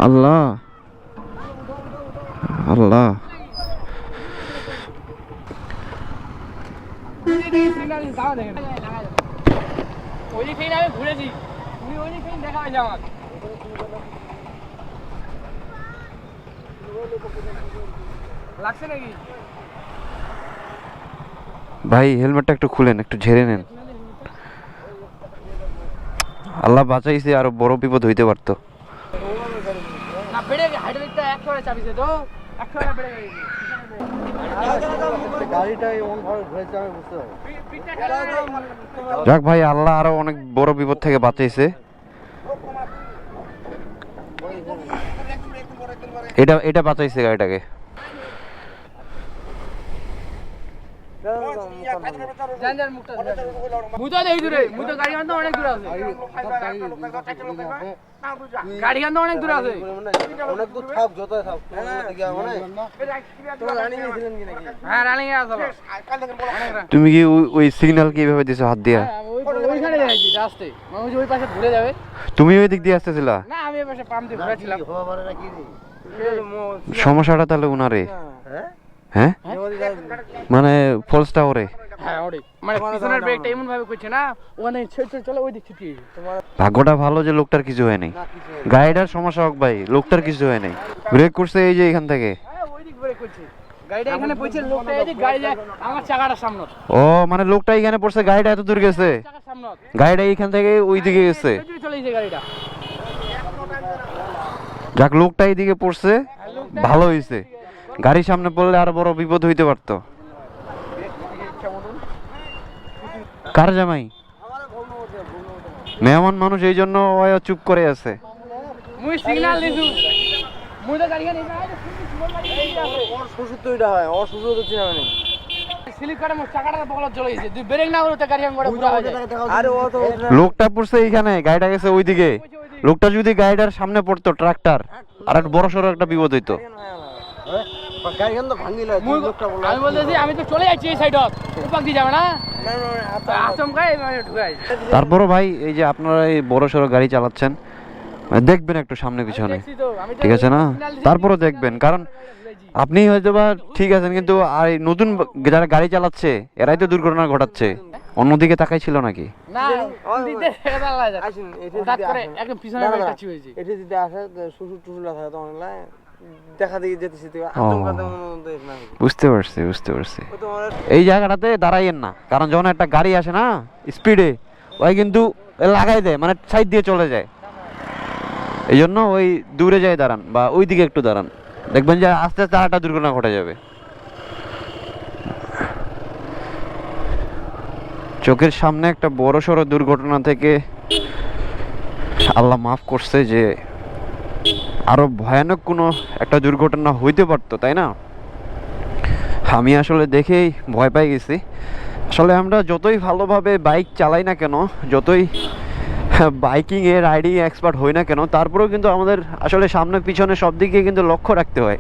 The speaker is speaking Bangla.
আল্লাহ আল্লাহ, ভাই হেলমেটটা একটু খুলেন, একটু ঝেড়ে নেন। আল্লাহ বাঁচাইছে, আরো বড় বিপদ হইতে পারতো। যাক ভাই, আল্লাহ আরো অনেক বড় বিপদ থেকে বাঁচাইছে। এটা এটা বাঁচাইছে গাড়িটাকে। তুমি কি ওই সিগন্যাল কিভাবে দিছো হাত দিয়া? তুমি ওই দিক দিয়ে আসতেছিলা? সমস্যাটা তাহলে উনারে, হ্যাঁ মানে ফলসটা ওরে। ভাগ্যটা ভালো যে লোকটার কিছু হয় নাই। গাড়িটার সমস্যা হোক ভাই, লোকটার কিছু হয় নাই। ব্রেক করছে এই যে এখান থেকে। ও মানে লোকটা এখানে পড়ছে, গাড়িটা এত দূর গেছে, গাড়িটা এইখান থেকে ওই দিকে গেছে। যাক, লোকটা এইদিকে পড়ছে, ভালো হয়েছে। গাড়ির সামনে পড়লে আরো বড় বিপদ হইতে পারতো। কার জামাই? মেহমান মানুষ, এই জন্য চুপ করে আছে। লোকটা পড়ছে এইখানে, গাড়িটা গেছে ওইদিকে। লোকটা যদি গাড়িটার সামনে পড়তো ট্রাক্টর, আর একটা বড় সড়ো একটা বিপদ হইতো। তারপরও ভাই, এই যে আপনারা এই বড় সড়ো গাড়ি চালাচ্ছেন, দেখবেন একটু সামনে পিছনে, ঠিক আছে না? তারপরও দেখবেন, কারণ আপনি হয়তো বা ঠিক আছেন, কিন্তু আর নতুন যারা গাড়ি চালাচ্ছে এরাই তো দুর্ঘটনা ঘটাচ্ছে। অন্যদিকে তাকাই ছিল নাকি? বুঝতে পারছি, বুঝতে পারছি। এই জায়গাটাতে দাঁড়াইয়েন না, কারণ যখন একটা গাড়ি আসে না স্পিডে, ওই কিন্তু লাগাই দেয়, মানে সাইড দিয়ে চলে যায়। এই জন্য ওই দূরে যায় দাঁড়ান, বা ওই দিকে একটু দাঁড়ান, দেখবেন যে আস্তে আস্তে আরেকটা দুর্ঘটনা ঘটে যাবে। চোখের সামনে একটা বড় সড়ো দুর্ঘটনা থেকে আল্লাহ মাফ করছে, যে আরো ভয়ানক কোনো একটা দুর্ঘটনা হইতে পারতো, তাই না? আমি আসলে দেখেই ভয় পাই গেছি। আসলে আমরা যতই ভালোভাবে বাইক চালাই না কেন, যতই বাইকিংয়ে রাইডিং এক্সপার্ট হই না কেন, তারপরেও কিন্তু আমাদের আসলে সামনে পিছনে সব দিকে কিন্তু লক্ষ্য রাখতে হয়।